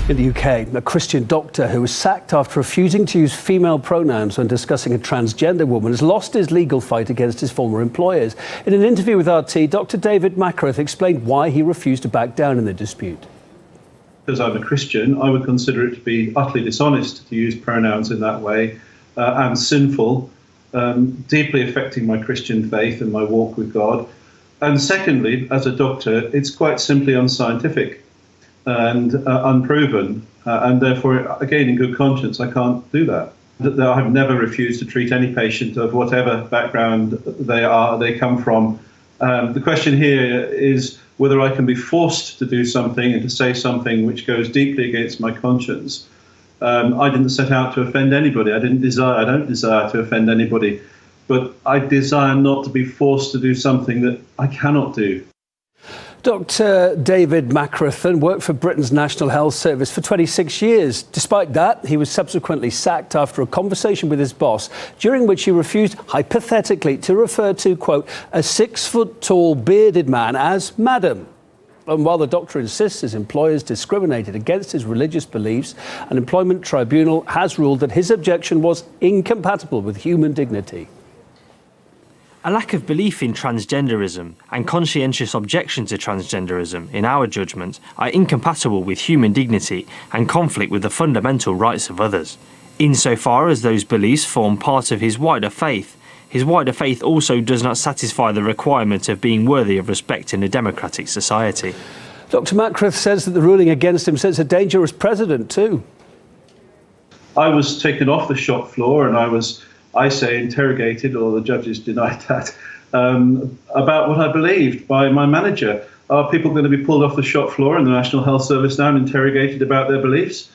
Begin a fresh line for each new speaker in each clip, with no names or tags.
In the UK, a Christian doctor who was sacked after refusing to use female pronouns when discussing a transgender woman has lost his legal fight against his former employers. In an interview with RT, Dr. David Mackereth explained why he refused to back down in the dispute.
Because I'm a Christian, I would consider it to be utterly dishonest to use pronouns in that way and sinful, deeply affecting my Christian faith and my walk with God. And secondly, as a doctor, it's quite simply unscientific and unproven, and therefore, again, in good conscience, I can't do that. I've never refused to treat any patient of whatever background they come from. The question here is whether I can be forced to do something and to say something which goes deeply against my conscience. I didn't set out to offend anybody. I don't desire to offend anybody, but I desire not to be forced to do something that I cannot do.
Dr. David Mackereth worked for Britain's National Health Service for 26 years. Despite that, he was subsequently sacked after a conversation with his boss, during which he refused, hypothetically, to refer to, quote, a 6-foot-tall bearded man as madam. And while the doctor insists his employers discriminated against his religious beliefs, an employment tribunal has ruled that his objection was incompatible with human dignity.
A lack of belief in transgenderism and conscientious objection to transgenderism, in our judgment, are incompatible with human dignity and conflict with the fundamental rights of others. Insofar as those beliefs form part of his wider faith also does not satisfy the requirement of being worthy of respect in a democratic society.
Dr. Mackereth says that the ruling against him sets a dangerous precedent too.
I was taken off the shop floor and I say interrogated, or the judges denied that, about what I believed by my manager. Are people going to be pulled off the shop floor in the National Health Service now and interrogated about their beliefs?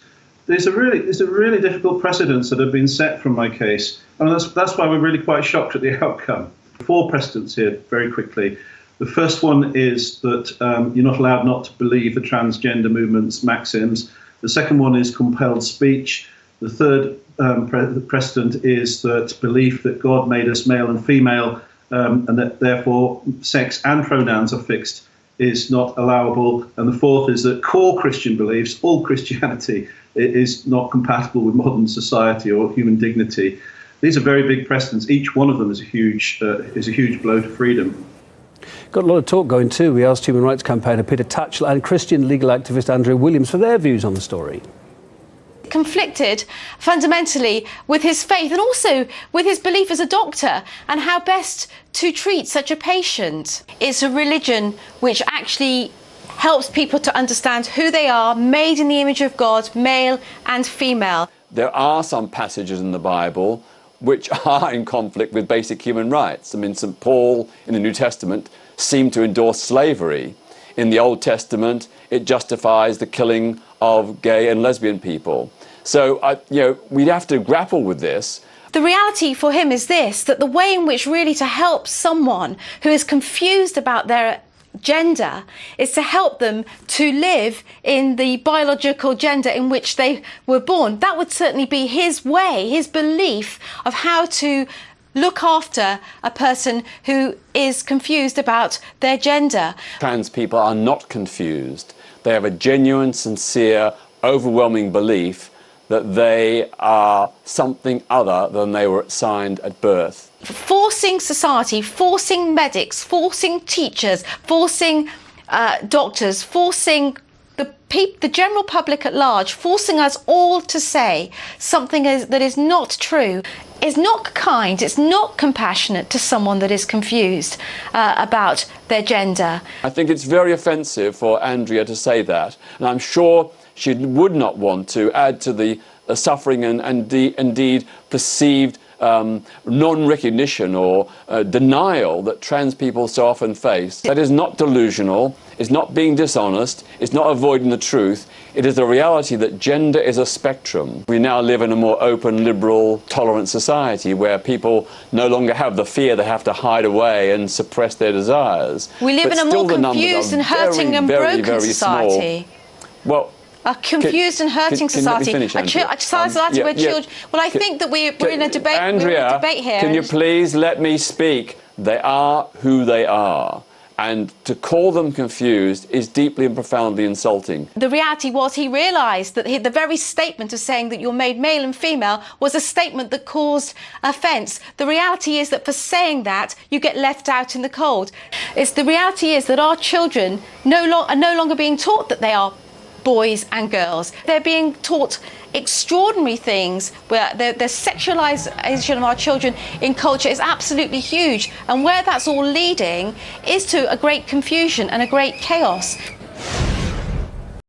There's a really difficult precedents that have been set from my case. And that's why we're really quite shocked at the outcome. 4 precedents here, very quickly. The first one is that you're not allowed not to believe the transgender movement's maxims. The second one is compelled speech. The third precedent is that belief that God made us male and female and that therefore sex and pronouns are fixed is not allowable. And the fourth is that core Christian beliefs, all Christianity, is not compatible with modern society or human dignity. These are very big precedents. Each one of them is a huge blow to freedom.
Got a lot of talk going too. We asked human rights campaigner Peter Tatchell and Christian legal activist Andrea Williams for their views on the story.
Conflicted fundamentally with his faith and also with his belief as a doctor and how best to treat such a patient. It's a religion which actually helps people to understand who they are, made in the image of God, male and female.
There are some passages in the Bible which are in conflict with basic human rights. I mean, St. Paul in the New Testament seemed to endorse slavery. In the Old Testament, it justifies the killing of gay and lesbian people. So, we'd have to grapple with this.
The reality for him is this, that the way in which really to help someone who is confused about their gender is to help them to live in the biological gender in which they were born. That would certainly be his way, his belief of how to look after a person who is confused about their gender.
Trans people are not confused. They have a genuine, sincere, overwhelming belief that they are something other than they were assigned at birth.
Forcing society, forcing medics, forcing teachers, forcing doctors, forcing the general public at large, forcing us all to say something that is not true, is not kind, it's not compassionate to someone that is confused about their gender.
I think it's very offensive for Andrea to say that, and I'm sure she would not want to add to the suffering and indeed perceived non-recognition or denial that trans people so often face. That is not delusional, it's not being dishonest, it's not avoiding the truth. It is the reality that gender is a spectrum. We now live in a more open, liberal, tolerant society where people no longer have the fear they have to hide away and suppress their desires.
We live in a more confused and hurting and broken society.
Well,
a confused and hurting society.
Finish,
a society where children. Well, I think that we're in a debate.
Andrea,
we're in a debate here.
Can you please let me speak? They are who they are. And to call them confused is deeply and profoundly insulting.
The reality was he realised that the very statement of saying that you're made male and female was a statement that caused offence. The reality is that for saying that, you get left out in the cold. The reality is that our children are no longer being taught that they are boys and girls. They're being taught extraordinary things where the sexualisation of our children in culture is absolutely huge, and where that's all leading is to a great confusion and a great chaos.